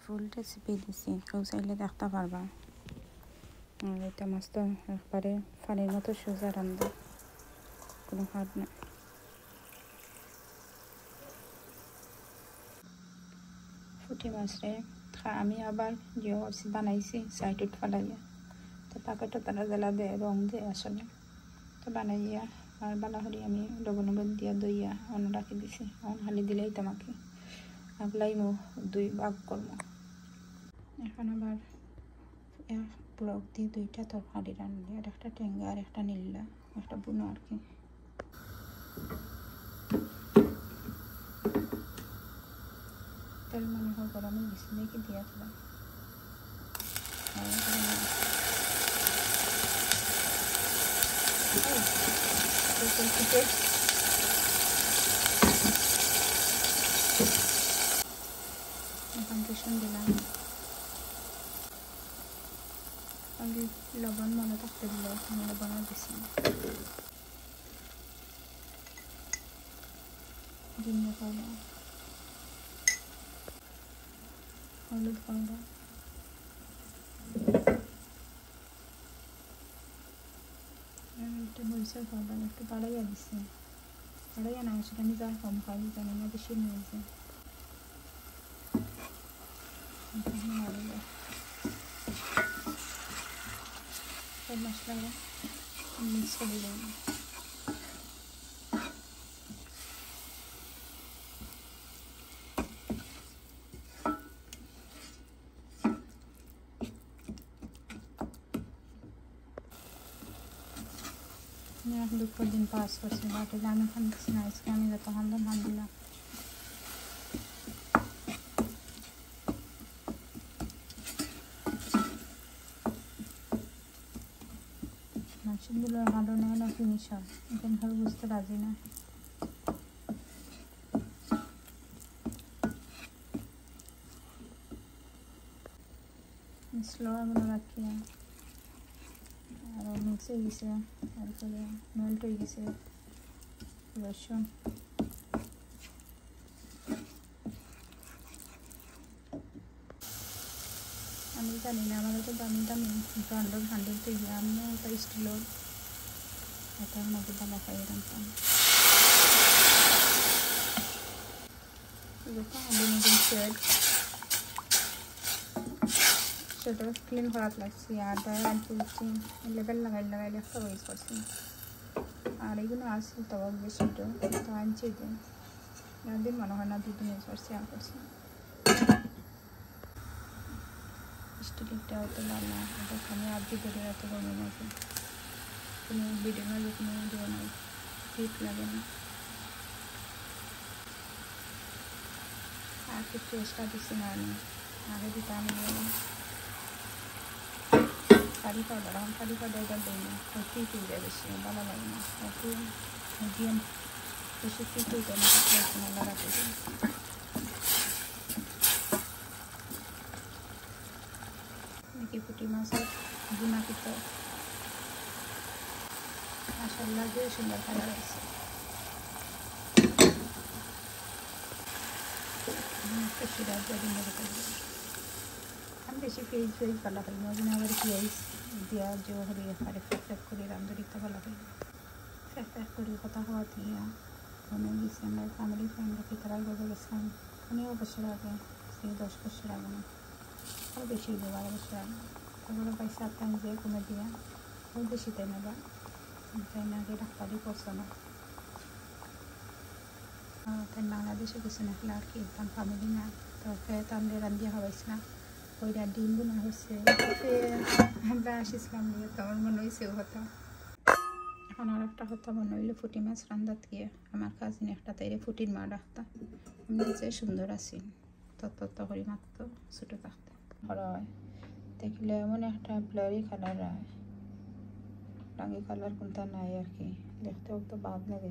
ফুল recipe দিছি, কেউ চাইলে দেখতে পারবা। আর এটা মাছ তো একবারে পানির মতো সোজা রান্না, কোনো হাত না। পুঁটি মাছরে আমি আবার যে বানাইছি সাইডত ফালাইয়া, তো পাকেটা তারা জ্বালা দেয়, রং দেয় আসলে, তো বানাইয়া আর বালা হরি আমি লবণ দিয়া দইয়া অন্য রাখি দিছি। অন হালি দিলেই তোমাকে আগলাই মো 2 ভাগ করবো। এখন আবার ব্লক দিয়ে 2টা তরকারি রান্না, আর একটা টেঙ্গা আর একটা নীলা, একটা বুনো আর কি। তেল মনে হয় গরমে বেশি দেখি দিয়া দিলাম। এখন রসুন দিলাম, লবণ মনে থাকতে দিলে লবণ দিছি, জিরা পাউডার, হলুদ পাউডার, একটু মরিচের পাউডার একটু বাড়াইয়া দিছি। বাড়াইয়া না সেটা আমি যা কম খাই জানি না, বেশি নিয়েছে। সব মশলা মিক্স করে দিলাম। এখন 2 দিন পাস করছে, বাট আমি এখন দিচ্ছি না, আজকে আমি যত হান্দাম হান দিলাম। মাছগুলো হাঁটো নেয় না ফিনিশ হয়, এখন ভাবে বুঝতে রাজি না। স্লো এমন রাখি আর মিক্স হয়ে গেছে, তারপরে মেল্ট হয়ে গেছে রসুন। আমি জানি না, আমাদের তো দামি দামি ব্র্যান্ডের হ্যান্ডেল তৈরি, আমিও ওটা স্টিলের, এটার মধ্যে ভালো খাই রাখতাম। সেটা ক্লিন করাত লাগছি, আর ড্রাই রান করছি, লেবেল লাগাইলে একটা ওয়েস করছি। আর এইগুলো আসছিল তো বেশি তো আনছি দিন, দিন মনে হয় না 2 দিন ইউজ করছি আর করছি। স্টিলটা হতে ভালো, আমি আবদি ধরে এত গরমের মাঝে কোনো বিডের মাঝে কোনো দেওয়া নাই, হিট লাগে না। আর কিছু এক্সট্রা দিচ্ছি না, আমি আগে দিতাম কারি পাউডার, এখন কারি পাউডারটা দিই না, ঠিক হয়ে যায়, বেশি ভালো লাগে না। একটু মিডিয়াম বেশি ঠিক হয়ে যায় না, ভালো রাখতে দিই। নাকি পুঁটি মাছের বুনা পিঠা মাশাআল্লাহ যে সুন্দর কালার আছে। আমি বেশি পেঁয়াজ ভালো খাই, মজা আবার পেঁয়াজ দিয়া যে হরি এখানে ফ্যাক করে রান্ধরিতে ভালো খাই, ফ্যাক করে কথা হওয়া দিয়া মনে গেছি। আমরা ফ্যামিলি ফ্রেন্ডরা পিতারাই বলে গেছিলাম, 15 বছর আগে, সেই 10 বছর আগে না, আরও বেশি 12 বছর আগে। তারপরে পয়সা টাইম যে কমে দিয়া খুব বেশি তাই না, বা তাই না আগে ডাক্তারই করছে না। তাই বাংলাদেশে গেছে না আর কি, তার ফ্যামিলি না, তো ফের আমরা রান্ধিয়া খাওয়াইছিলাম। ওইটা ডিম বোনা হয়েছে, আমরা আসিছিলাম দিয়ে, তো আমার মনে হয়েছে ও হতা। এখন আর একটা হতা মনে হইলে পুঁটি মাছ রান্ধাত গিয়ে আমার কাজিন একটা তাইরে পুঁটির মা ডাকতা, আমি যে সুন্দর আছি তত করি মাত্র ছোটো থাকতে হয় দেখলে এমন একটা ব্লারি কালার হয়, রঙি কালার কোনটা নাই আর কি, দেখতেও তো বাদ লাগে।